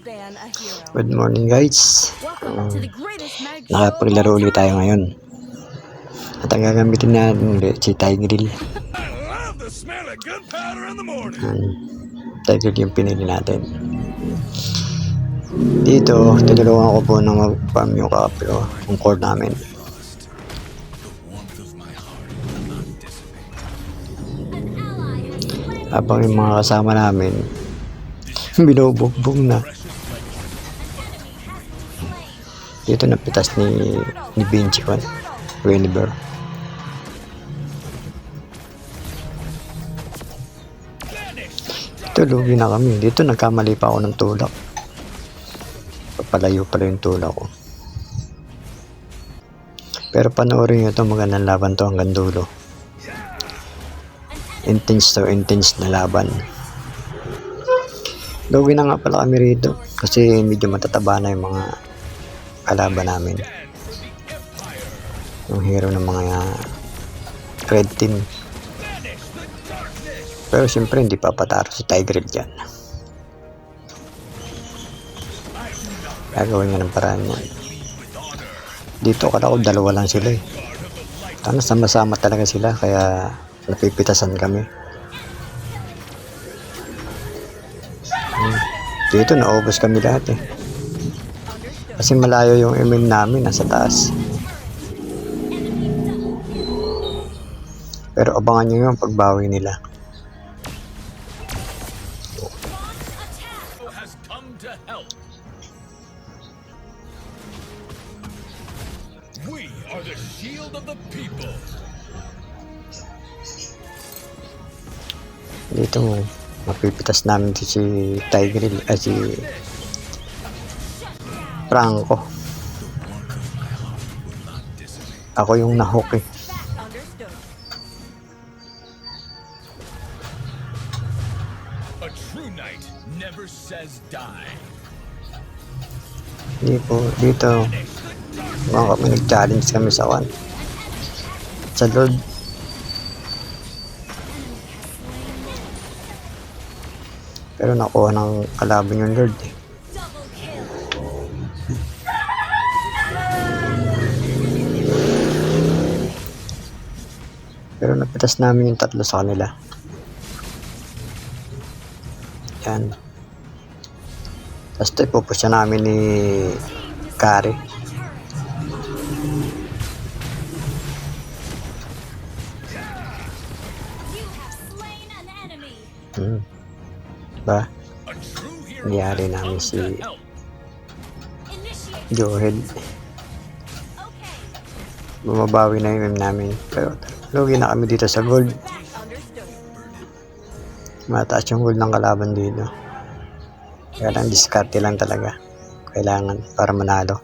Good morning guys. Nakapaglaro ulit tayo ngayon. At ang gagamitin natin ulit si Tigreal. Tigreal yung pinili natin. Dito, tinulungan ko po na mag-farm yung kapyo, yung core namin. Habang yung mga kasama namin, binubugbog na. Dito napitas ni Vinci Juan, Weniber. Dito lugi na kami. Dito nagkamali pa ako ng tulak. Papalayo pala yung tulak ko. Pero panoorin nyo ito, magandang laban to hanggang dulo. Intense na laban. Lugi na nga pala kami rito kasi medyo matataba na yung mga kalaban namin. Yung hero ng mga red team. Pero siyempre hindi papataro si Tigreal dyan. Gagawin nga ng paraan yan. Dito akala ko dalawa lang sila eh. Tama, sama-sama talaga sila kaya napipitasan kami. Dito naubos kami lahat eh. Kasi malayo yung MM namin, nasa taas. Pero abangan nyo yung pagbawi nila. We are the shield of the people. Dito mapipitas namin si Tigreal si Franco. Ako yung nahook eh. A true knight never says die. Dito mga kami nag-challenge kami sa one. Sa Lord. Pero nakuha ng kalaban yung Lord eh. Pero napitas namin yung tatlo sa kanila. Yan. Tapos ito ipupusya namin ni Kari. Ba? Niyari namin si Joel. Bumabawi na yung namin. Pero lugi na kami dito sa gold. Mataas yung gold ng kalaban dito. Kaya lang diskarte lang talaga. Kailangan para manalo.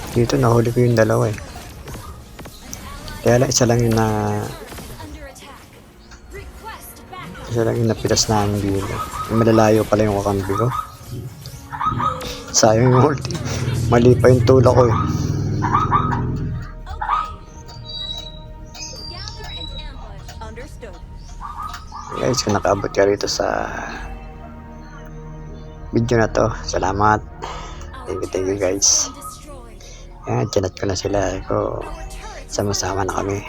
Dito nahuli ko yung dalawa eh. Kaya lang isa lang yung napitas namin dito. Malalayo pala yung kakampi ko. Sayang yung ulti. Mali pa yung tulak ko eh. Guys, kung nakaabot ka rito sa video na to, salamat. Thank you guys. Ayan, chinat ko na sila. Sama-sama na kami.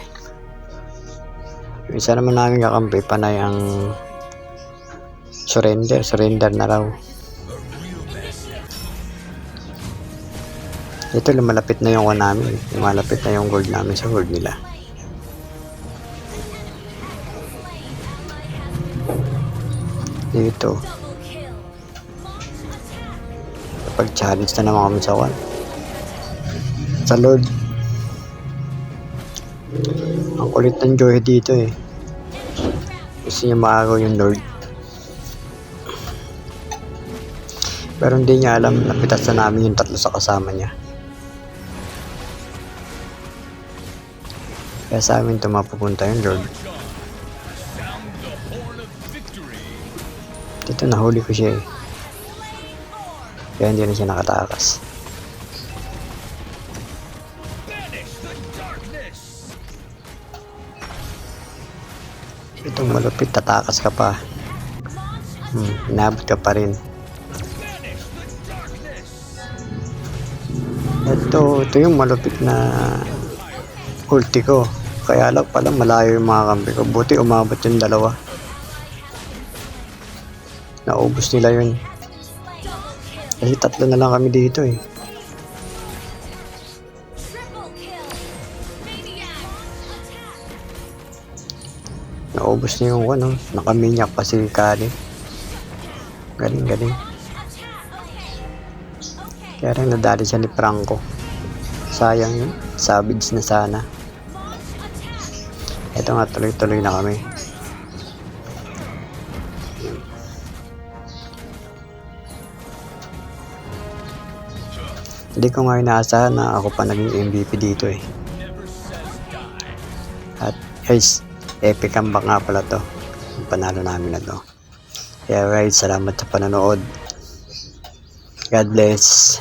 Isa naman namin kakampi, panay ang surrender na raw. Ito lumalapit na yung namin. Lumalapit na yung gold namin sa gold nila. Dito. Kapag challenge na naman kami sa one. Sa Lord. Ang kulit ng Joey dito eh. Gusto niya maagaw yung Lord. Pero hindi niya alam, napitas na namin yung tatlo sa kasama niya. Kaya sa amin ito mapupunta yung Lord. Dito nahuli ko siya eh. Kaya hindi na siya nakatakas. Banish the darkness. Itong malupit, tatakas ka pa. Inabot ka pa rin. Banish the darkness. Ito yung malupit na ulti ko. Kaya lang pala malayo yung mga kampi ko. Buti umabot yung dalawa. Naubos nila yun. Kasi 3 na lang kami dito eh. Naubos niya yung ano. Nakaminyak pa si Kali. Galing. Kaya rin nadali siya ni Franco. Sayang yun. Savage na sana. Ito nga, tuloy-tuloy na kami. Hindi ko nga inaasahan na ako pa naging MVP dito eh. At guys, epic comeback nga pala to. Yung panalo namin na to. Kaya guys, salamat sa panonood. God bless.